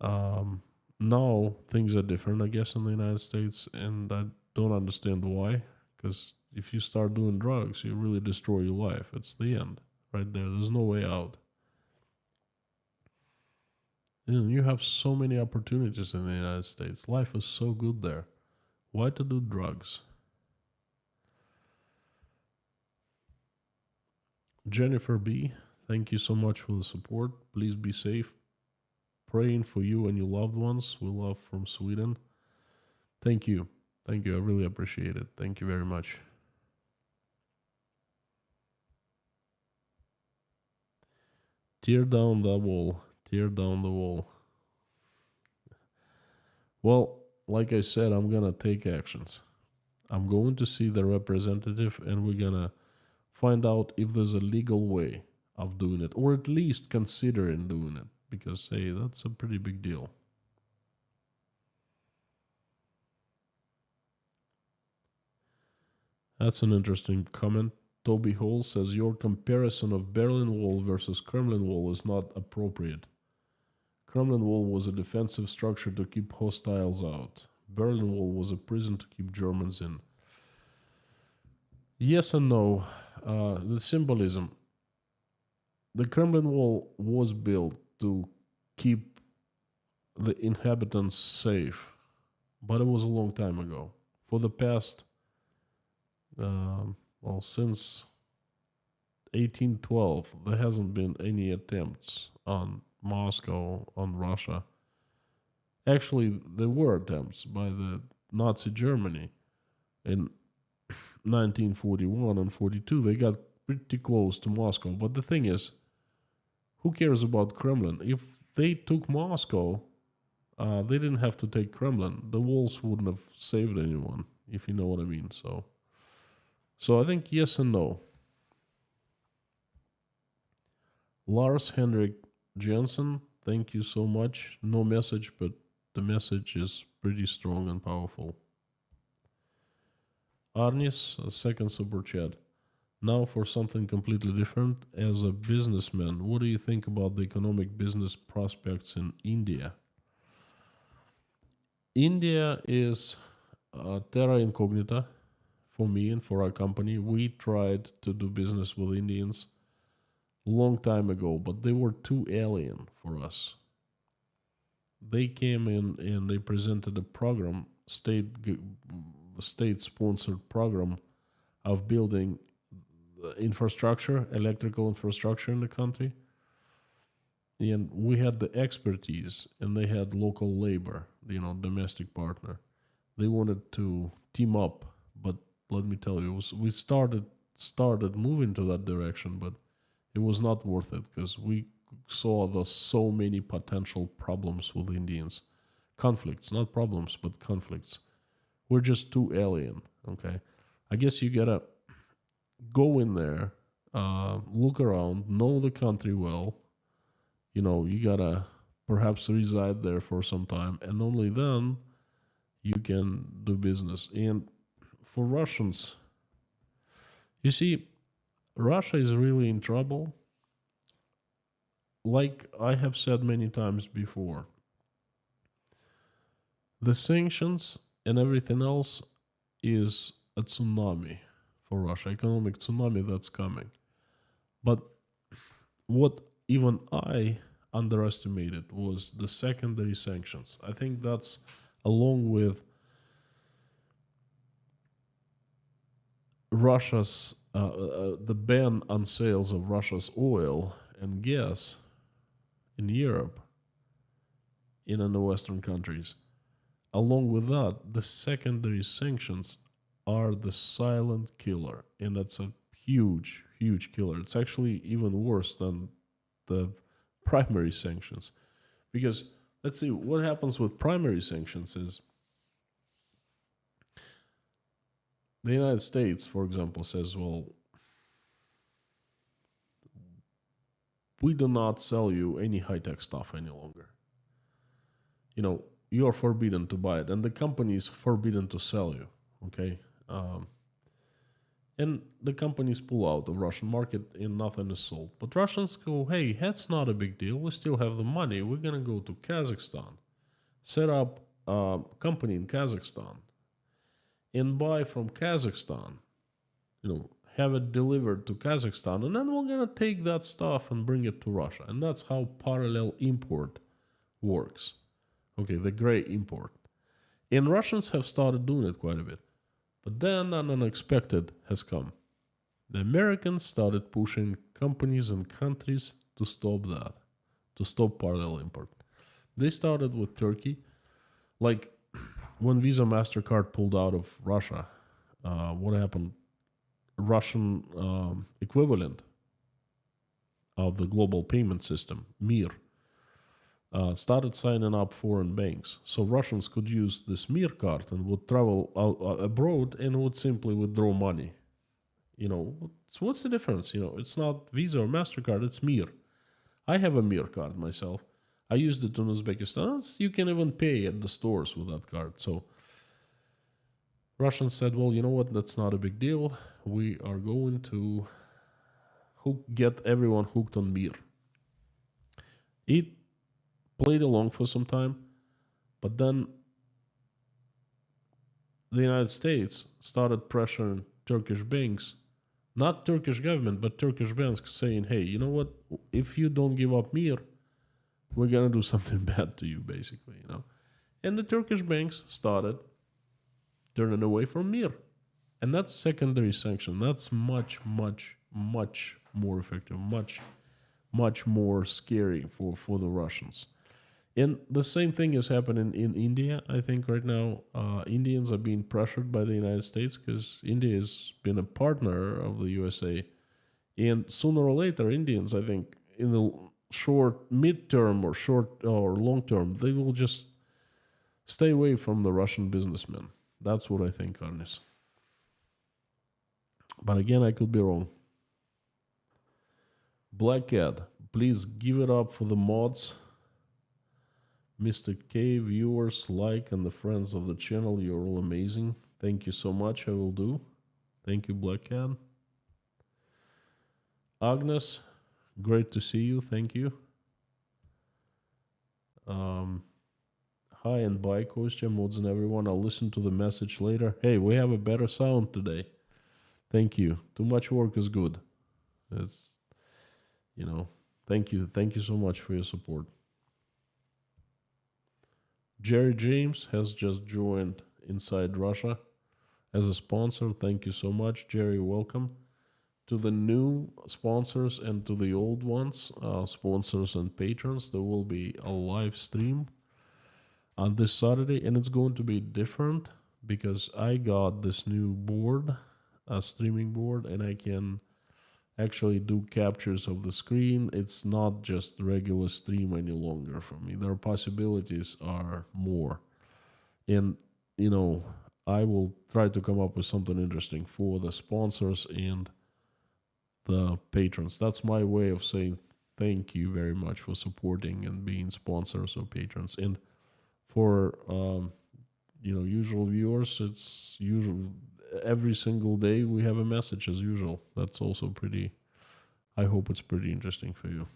Now things are different, I guess, in the United States, and I don't understand why. Because if you start doing drugs, you really destroy your life. It's the end, right there. There's no way out. You have so many opportunities in the United States. Life is so good there. Why to do drugs? Jennifer B., thank you so much for the support. Please be safe. Praying for you and your loved ones. We love from Sweden. Thank you. Thank you. I really appreciate it. Thank you very much. Tear down the wall. Tear down the wall. Well, like I said, I'm going to take actions. I'm going to see the representative and we're going to find out if there's a legal way of doing it, or at least considering doing it, because, hey, that's a pretty big deal. That's an interesting comment. Toby Hall says, your comparison of Berlin Wall versus Kremlin Wall is not appropriate. Kremlin Wall was a defensive structure to keep hostiles out. Berlin Wall was a prison to keep Germans in. Yes and no. The symbolism. The Kremlin Wall was built to keep the inhabitants safe, but it was a long time ago. For the past, since 1812, there hasn't been any attempts on Moscow, on Russia. Actually, there were attempts by the Nazi Germany in 1941 and 42. They got pretty close to Moscow. But the thing is, who cares about Kremlin? If they took Moscow, they didn't have to take Kremlin. The walls wouldn't have saved anyone, if you know what I mean. So I think yes and no. Lars Henrik Jensen, thank you so much. No message, but the message is pretty strong and powerful. Arnis, a second super chat. Now for something completely different. As a businessman, what do you think about the economic business prospects in India? India is terra incognita for me and for our company. We tried to do business with Indians long time ago, but they were too alien for us. They came in and they presented a program state-sponsored program of building infrastructure, electrical infrastructure in the country. And we had the expertise, and they had local labor, domestic partner. They wanted to team up, but let me tell you, we started moving to that direction, but it was not worth it because we saw so many potential problems with Indians. Conflicts, not problems, but conflicts. We're just too alien, okay? I guess you gotta go in there, look around, know the country well. You gotta perhaps reside there for some time, and only then you can do business. And for Russians, you see, Russia is really in trouble. Like I have said many times before, the sanctions and everything else is a tsunami for Russia, economic tsunami that's coming. But what even I underestimated was the secondary sanctions. I think that's along with Russia's the ban on sales of Russia's oil and gas in Europe, in the Western countries. Along with that, the secondary sanctions are the silent killer, and that's a huge, huge killer. It's actually even worse than the primary sanctions, because let's see what happens with primary sanctions is the United States, for example, says, well, we do not sell you any high-tech stuff any longer. You are forbidden to buy it, and the company is forbidden to sell you, okay? And the companies pull out of Russian market and nothing is sold. But Russians go, hey, that's not a big deal. We still have the money. We're going to go to Kazakhstan, set up a company in Kazakhstan, and buy from Kazakhstan, have it delivered to Kazakhstan, and then we're going to take that stuff and bring it to Russia. And that's how parallel import works. Okay, the gray import. And Russians have started doing it quite a bit. But then an unexpected has come. The Americans started pushing companies and countries to stop that, to stop parallel import. They started with Turkey. Like when Visa, MasterCard pulled out of Russia, what happened? Russian equivalent of the global payment system, MIR, started signing up foreign banks. So Russians could use this MIR card and would travel abroad and would simply withdraw money. What's the difference? It's not Visa or MasterCard, it's MIR. I have a MIR card myself. I used it in Uzbekistan. You can even pay at the stores with that card. So Russians said, well, you know what? That's not a big deal. We are going to get everyone hooked on MIR. It played along for some time, but then the United States started pressuring Turkish banks, not Turkish government, but Turkish banks, saying, hey, you know what? If you don't give up MIR, we're going to do something bad to you, basically, And the Turkish banks started turning away from MIR. And that's secondary sanction. That's much, much, much more effective, much, much more scary for the Russians. And the same thing is happening in India. I think right now Indians are being pressured by the United States because India has been a partner of the USA. And sooner or later, Indians, I think, in the mid-term or long-term, they will just stay away from the Russian businessmen. That's what I think, Arnis. But again, I could be wrong. Black Cat, please give it up for the mods. Mr. K, viewers, like, and the friends of the channel, you're all amazing. Thank you so much, I will do. Thank you, Black Cat. Agnes, great to see you, thank you. Hi and bye, Kostya, mods and everyone. I'll listen to the message later. Hey, we have a better sound today. Thank you. Too much work is good. It's, thank you. Thank you so much for your support. Jerry James has just joined Inside Russia as a sponsor. Thank you so much, Jerry. Welcome to the new sponsors and to the old ones, sponsors and patrons. There will be a live stream on this Saturday, and it's going to be different because I got this new board, a streaming board, and I can actually do captures of the screen. It's not just regular stream any longer for me. Their possibilities are more. And, I will try to come up with something interesting for the sponsors and the patrons. That's my way of saying thank you very much for supporting and being sponsors or patrons. And for usual viewers, it's usual every single day we have a message as usual. That's also pretty, I hope it's pretty interesting for you.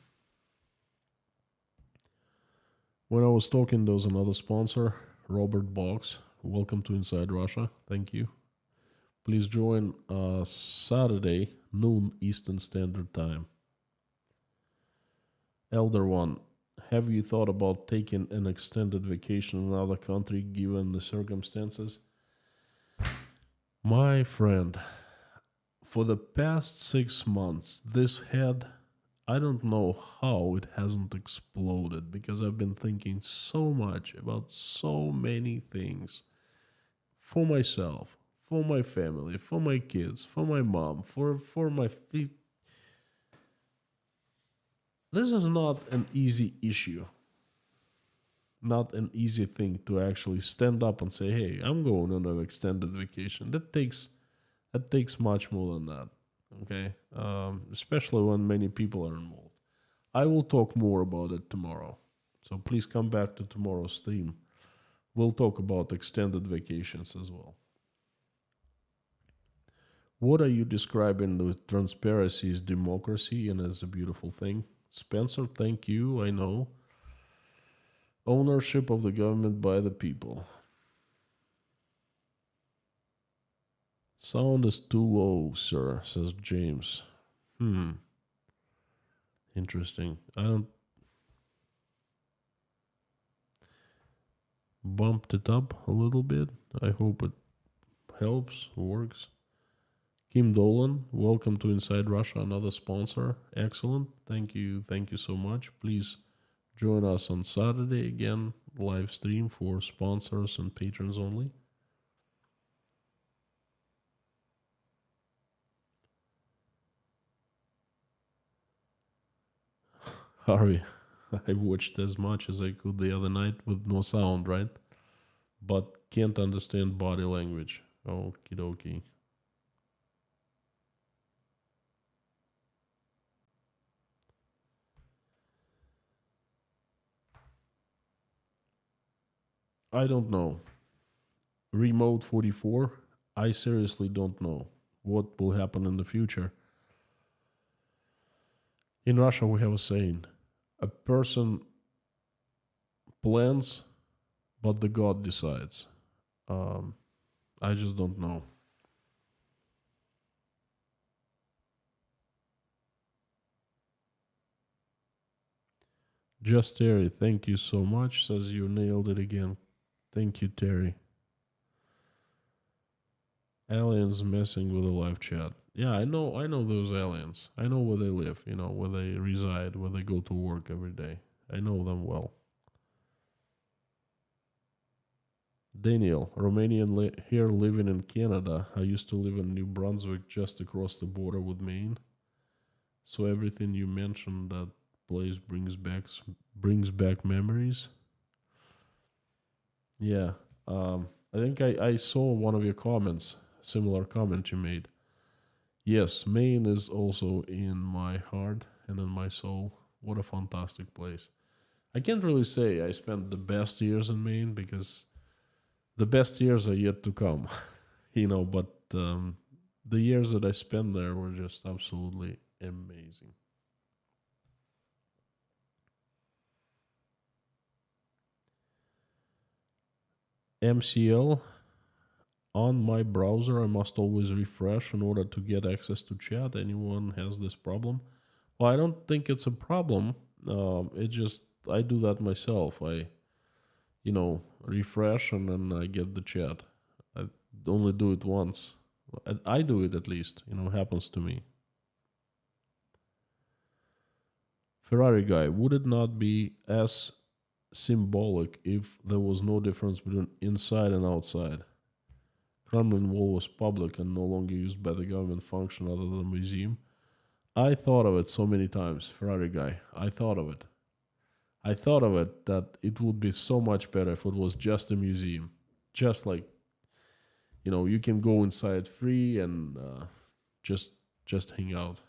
When I was talking, there was another sponsor, Robert Box. Welcome to Inside Russia. Thank you. Please join Saturday, noon Eastern Standard Time. Elder One, have you thought about taking an extended vacation in another country given the circumstances? My friend, for the past 6 months, this head, I don't know how it hasn't exploded because I've been thinking so much about so many things for myself, for my family, for my kids, for my mom, for my feet. This is not an easy issue. Not an easy thing to actually stand up and say, hey, I'm going on an extended vacation. That takes much more than that. Okay? Especially when many people are involved. I will talk more about it tomorrow. So please come back to tomorrow's stream. We'll talk about extended vacations as well. What are you describing with transparency is democracy and is a beautiful thing? Spencer, thank you. I know. Ownership of the government by the people. Sound is too low, sir, says James. Interesting. I don't... bumped it up a little bit. I hope it helps, works. Kim Dolan, welcome to Inside Russia, another sponsor. Excellent. Thank you so much. Please join us on Saturday again, live stream for sponsors and patrons only. Harvey, I watched as much as I could the other night with no sound, right? But can't understand body language. Okie dokie. I don't know. Remote 44, I seriously don't know what will happen in the future. In Russia, we have a saying, a person plans, but the God decides. I just don't know. Just Terry, thank you so much. Says you nailed it again. Thank you, Terry. Aliens messing with the live chat. Yeah, I know those aliens. I know where they live, where they reside, where they go to work every day. I know them well. Daniel, Romanian here living in Canada. I used to live in New Brunswick just across the border with Maine. So everything you mentioned, that place brings back memories. Yeah, I think I saw one of your comments, similar comment you made. Yes, Maine is also in my heart and in my soul. What a fantastic place. I can't really say I spent the best years in Maine because the best years are yet to come, but the years that I spent there were just absolutely amazing. MCL, on my browser, I must always refresh in order to get access to chat. Anyone has this problem? Well, I don't think it's a problem. I do that myself. I refresh and then I get the chat. only do it once. I do it at least, happens to me. Ferrari guy, would it not be as symbolic if there was no difference between inside and outside? Kremlin wall was public and no longer used by the government function other than a museum. I thought of it so many times, Ferrari guy. I thought of it. I thought of it that it would be so much better if it was just a museum. Just like, you can go inside free and just hang out.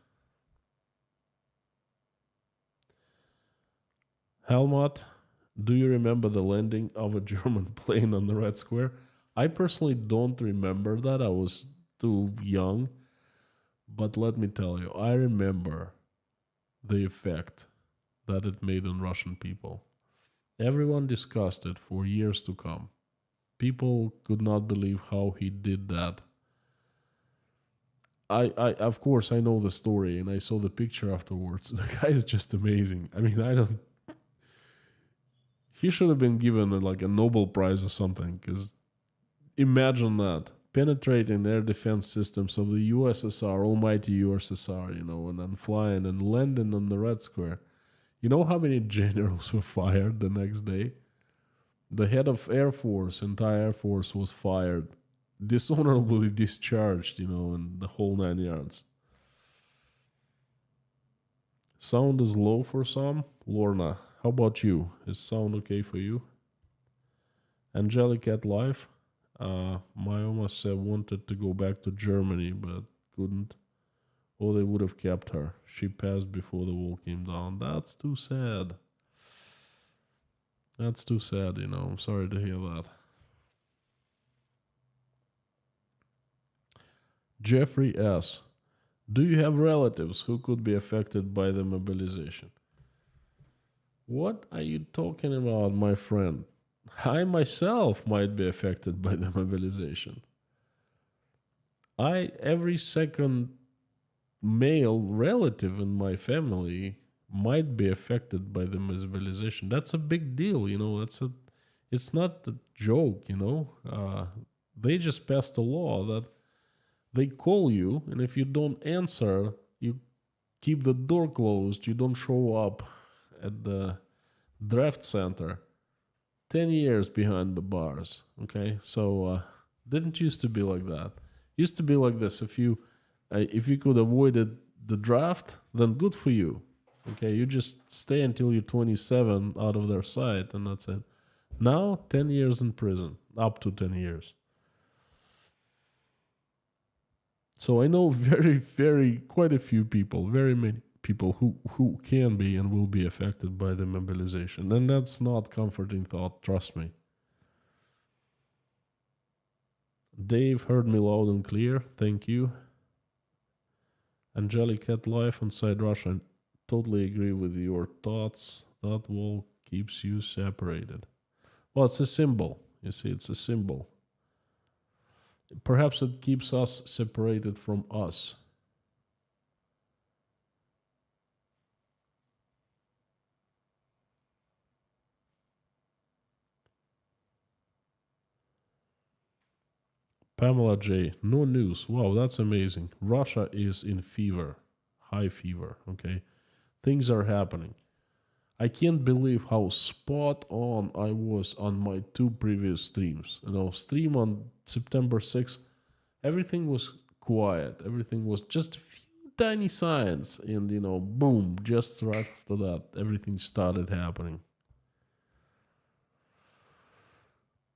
Helmut, do you remember the landing of a German plane on the Red Square? I personally don't remember that. I was too young. But let me tell you, I remember the effect that it made on Russian people. Everyone discussed it for years to come. People could not believe how he did that. I of course I know the story and I saw the picture afterwards. The guy is just amazing. I mean, he should have been given a Nobel Prize or something, because imagine that. Penetrating air defense systems of the USSR, almighty USSR, and then flying and landing on the Red Square. You know how many generals were fired the next day? The head of Air Force, entire Air Force, was fired, dishonorably discharged, and the whole 9 yards. Sound is low for some. Lorna, how about you? Is sound okay for you? Angelic at life. My almost said wanted to go back to Germany, but couldn't. Or they would have kept her. She passed before the wall came down. That's too sad. That's too sad, I'm sorry to hear that. Jeffrey S. Do you have relatives who could be affected by the mobilization? What are you talking about, my friend? I myself might be affected by the mobilization. Every second male relative in my family might be affected by the mobilization. That's a big deal, it's not a joke, They just passed a law that they call you, and if you don't answer, you keep the door closed, you don't show up at the draft center. 10 years behind the bars, okay? So didn't used to be like that. Used to be like this. If you could avoid the draft, then good for you, okay? You just stay until you're 27 out of their sight, and that's it. Now, 10 years in prison, up to 10 years. So I know quite a few people, very many people who can be and will be affected by the mobilization. And that's not comforting thought, trust me. Dave heard me loud and clear, thank you. Angelic at life inside Russia, totally agree with your thoughts. That wall keeps you separated. Well, it's a symbol, you see, it's a symbol. Perhaps it keeps us separated from us. Pamela J. No news. Wow, that's amazing. Russia is in fever. High fever, okay? Things are happening. I can't believe how spot on I was on my 2 previous streams. Stream on September 6th, everything was quiet. Everything was just a few tiny signs. And, boom, just right after that, everything started happening.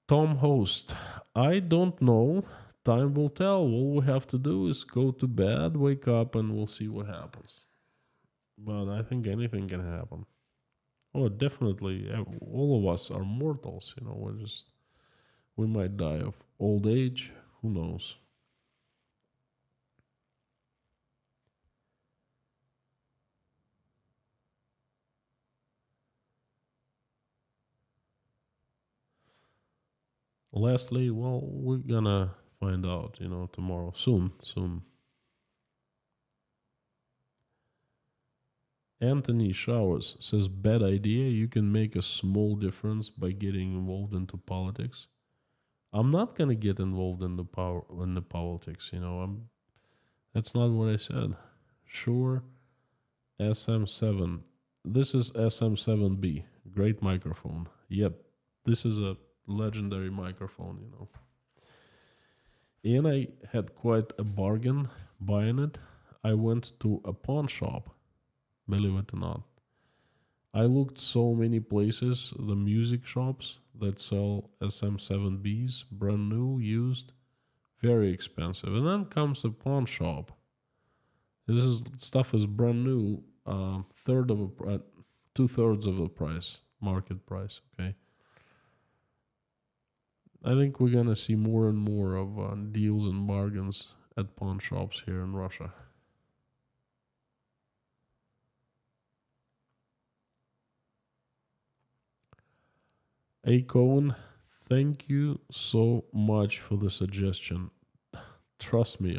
Tom Host, I don't know. Time will tell. All we have to do is go to bed, wake up, and we'll see what happens. But I think anything can happen. Oh, definitely. All of us are mortals. We might die of old age. Who knows? Leslie, well, we're gonna find out, tomorrow. Soon. Anthony Showers says, bad idea. You can make a small difference by getting involved into politics. I'm not gonna get involved in the politics. That's not what I said. Sure, SM7. This is SM7B. Great microphone. Yep, this is a legendary microphone. And I had quite a bargain buying it. I went to a pawn shop, believe it or not. I looked so many places, the music shops that sell SM7Bs, brand new, used, very expensive. And then comes a pawn shop. Stuff is brand new, two-thirds of the price, market price. Okay, I think we're gonna see more and more of deals and bargains at pawn shops here in Russia. Hey Cohen, thank you so much for the suggestion. Trust me,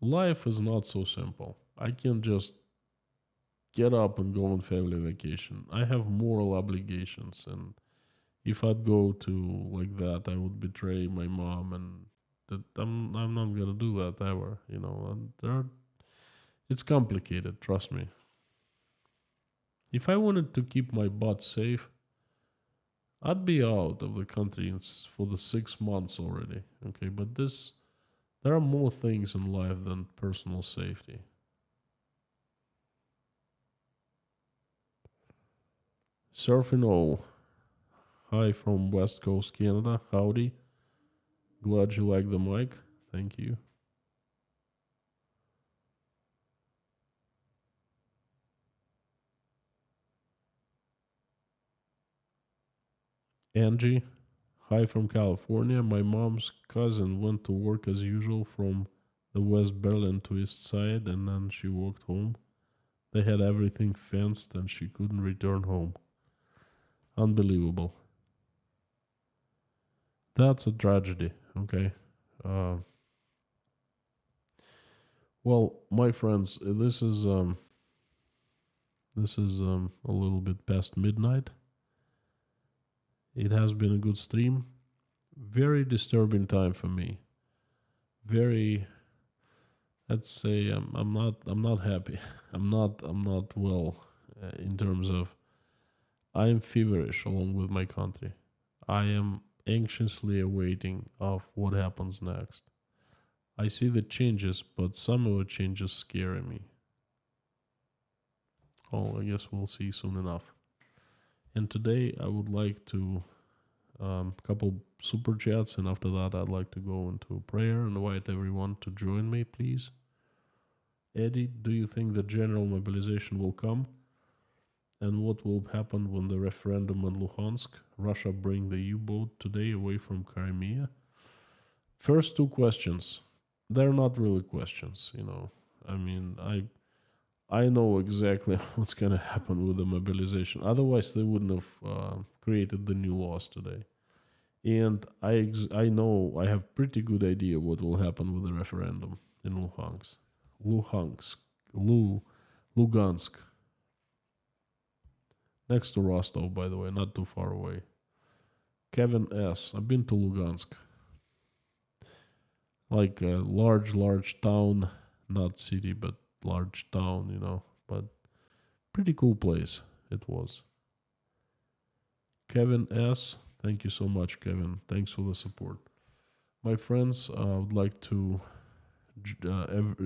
life is not so simple. I can't just get up and go on family vacation. I have moral obligations, and if I'd go to like that, I would betray my mom, and I'm not gonna do that ever. It's complicated. Trust me. If I wanted to keep my butt safe, I'd be out of the country for the 6 months already. Okay, but there are more things in life than personal safety. Surfing all. Hi from West Coast Canada. Howdy. Glad you like the mic. Thank you. Angie. Hi from California. My mom's cousin went to work as usual from the West Berlin to East Side, and then she walked home. They had everything fenced and she couldn't return home. Unbelievable. That's a tragedy, okay? Well, my friends, this is a little bit past midnight. It has been a good stream. Very disturbing time for me. Very, let's say, I'm not happy. I'm not well in terms of I am feverish along with my country. I am anxiously awaiting of what happens next. I see the changes, but some of the changes scare me. Oh, I guess we'll see soon enough. And today I would like to couple super chats, and after that I'd like to go into prayer and invite everyone to join me, please. Eddie, do you think the general mobilization will come? And what will happen when the referendum in Luhansk, Russia bring the U-boat today away from Crimea? First two questions, they're not really questions, I mean, I know exactly what's going to happen with the mobilization. Otherwise, they wouldn't have created the new laws today. And I know I have pretty good idea what will happen with the referendum in Lugansk. Next to Rostov, by the way, not too far away. Kevin S. I've been to Lugansk. Like a large town, not city, but large town, but pretty cool place it was. Kevin S. Thank you so much, Kevin. Thanks for the support. My friends, I would like to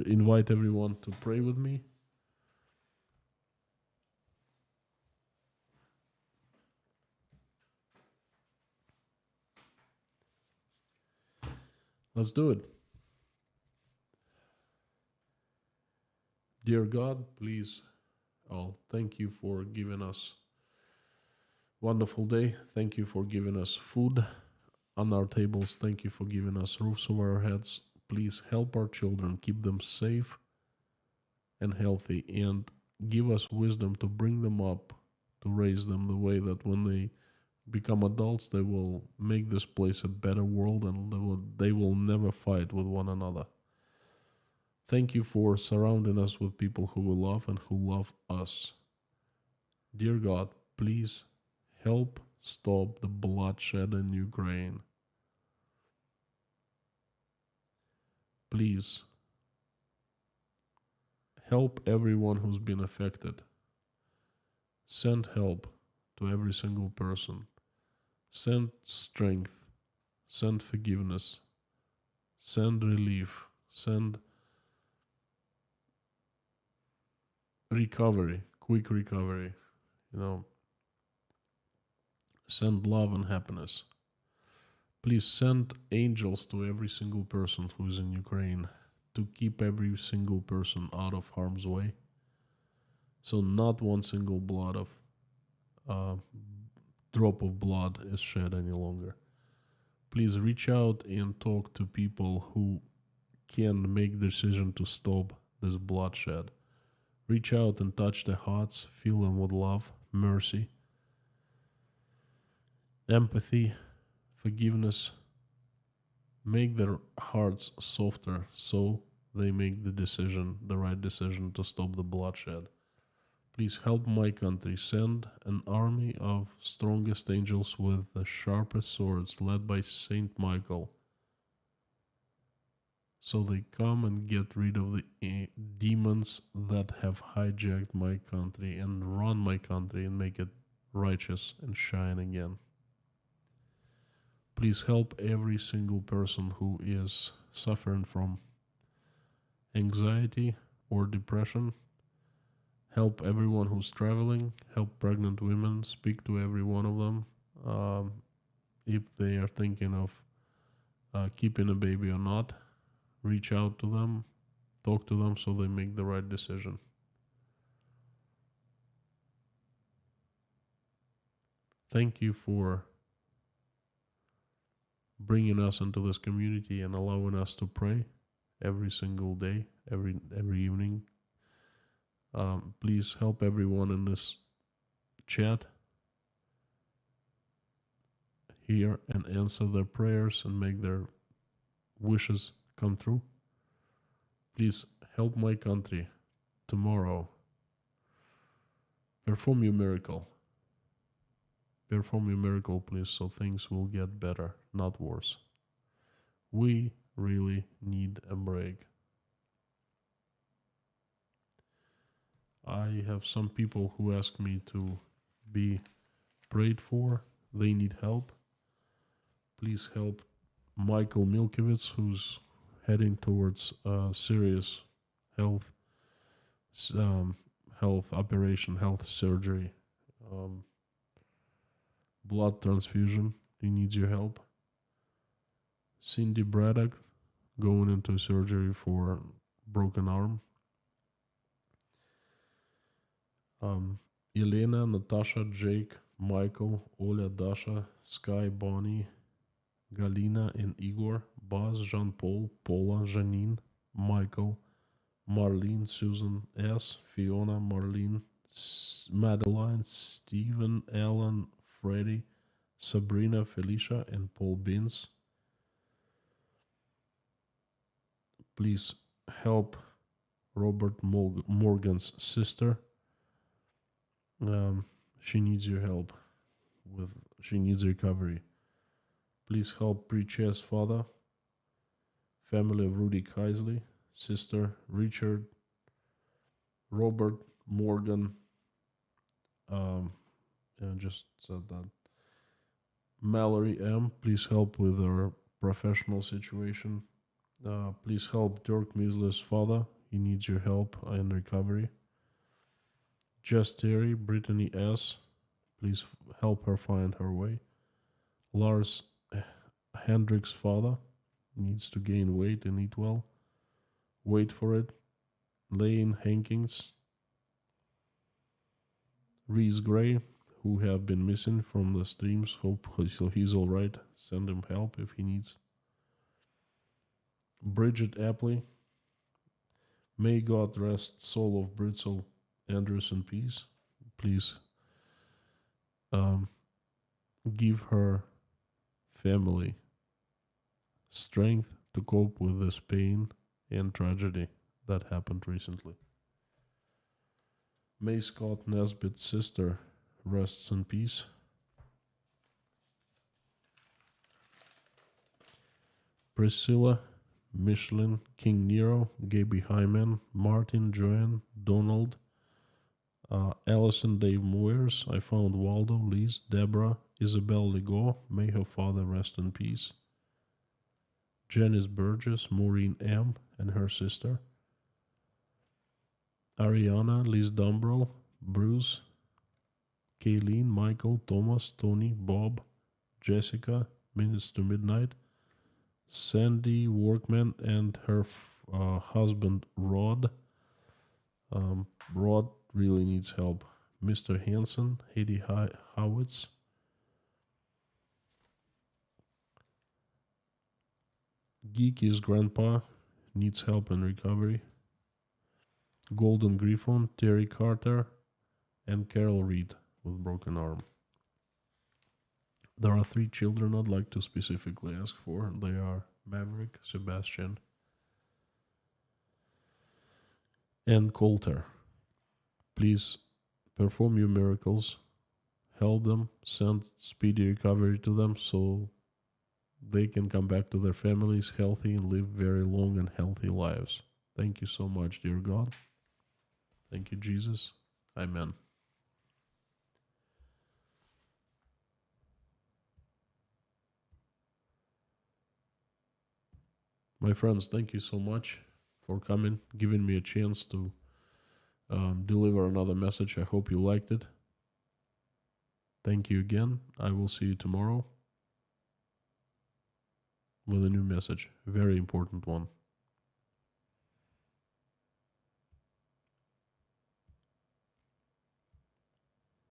invite everyone to pray with me. Let's do it. Dear God, please, thank you for giving us wonderful day. Thank you for giving us food on our tables. Thank you for giving us roofs over our heads. Please help our children, keep them safe and healthy, and give us wisdom to bring them up, to raise them the way that when they become adults, they will make this place a better world, and they will never fight with one another. Thank you for surrounding us with people who will love and who love us. Dear God, please help stop the bloodshed in Ukraine. Please help everyone who's been affected. Send help to every single person. Send strength. Send forgiveness. Send relief. Send recovery, quick recovery. Send love and happiness. Please send angels to every single person who is in Ukraine to keep every single person out of harm's way. So not one single drop of blood is shed any longer. Please reach out and talk to people who can make the decision to stop this bloodshed. Reach out and touch their hearts, fill them with love, mercy, empathy, forgiveness. Make their hearts softer so they make the right decision to stop the bloodshed. Please help my country. Send an army of strongest angels with the sharpest swords led by Saint Michael, so they come and get rid of the demons that have hijacked my country and run my country and make it righteous and shine again. Please help every single person who is suffering from anxiety or depression. Help everyone who's traveling. Help pregnant women. Speak to every one of them. If they are thinking of keeping a baby or not, reach out to them. Talk to them so they make the right decision. Thank you for bringing us into this community and allowing us to pray every single day, every evening. Please help everyone in this chat hear and answer their prayers and make their wishes come true. Please help my country tomorrow. Perform your miracle. Perform your miracle, please, so things will get better, not worse. We really need a break. I have some people who ask me to be prayed for. They need help. Please help Michael Milkowitz, who's heading towards serious health operation, health surgery, blood transfusion. He needs your help. Cindy Braddock, going into surgery for broken arm. Elena, Natasha, Jake, Michael, Oля, Dasha, Sky, Bonnie, Galina and Igor, Baz, Jean-Paul, Paula, Janine, Michael, Marlene, Susan S., Fiona, Marlene, Madeline, Stephen, Alan, Freddie, Sabrina, Felicia, and Paul Beans. Please help Robert Morgan's sister. She needs your help. She needs recovery. Please help Preacher's father, family of Rudy Kaisley, sister Richard, Robert Morgan, just said that. Mallory M., please help with her professional situation. Please help Dirk Misler's father. He needs your help and recovery. Jess Terry, Brittany S., please help her find her way. Lars Hendrick's father needs to gain weight and eat well. Wait for it. Lane Hankins. Reese Gray, who have been missing from the streams. Hope so he's alright. Send him help if he needs. Bridget Apley. May God rest soul of Britzel Andrews in peace. Please give her family strength to cope with this pain and tragedy that happened recently. May Scott Nesbitt's sister rests in peace. Priscilla, Michelin, King Nero, Gaby Hyman, Martin, Joanne, Donald, Allison, Dave Moyers. I found Waldo, Liz, Deborah, Isabel Legault. May her father rest in peace. Janice Burgess, Maureen M. and her sister. Ariana, Liz Dumbrell, Bruce, Kayleen, Michael, Thomas, Tony, Bob, Jessica, Minutes to Midnight, Sandy Workman and her husband Rod. Rod really needs help. Mr. Hansen, Haiti Howitz, Geeky's grandpa needs help and recovery. Golden Griffon, Terry Carter, and Carol Reed with broken arm. There are 3 children I'd like to specifically ask for. They are Maverick, Sebastian, and Coulter. Please perform your miracles, help them, send speedy recovery to them so they can come back to their families healthy and live very long and healthy lives. Thank you so much, dear God. Thank you, Jesus. Amen. My friends, thank you so much for coming, giving me a chance to deliver another message. I hope you liked it. Thank you again. I will see you tomorrow with a new message, a very important one.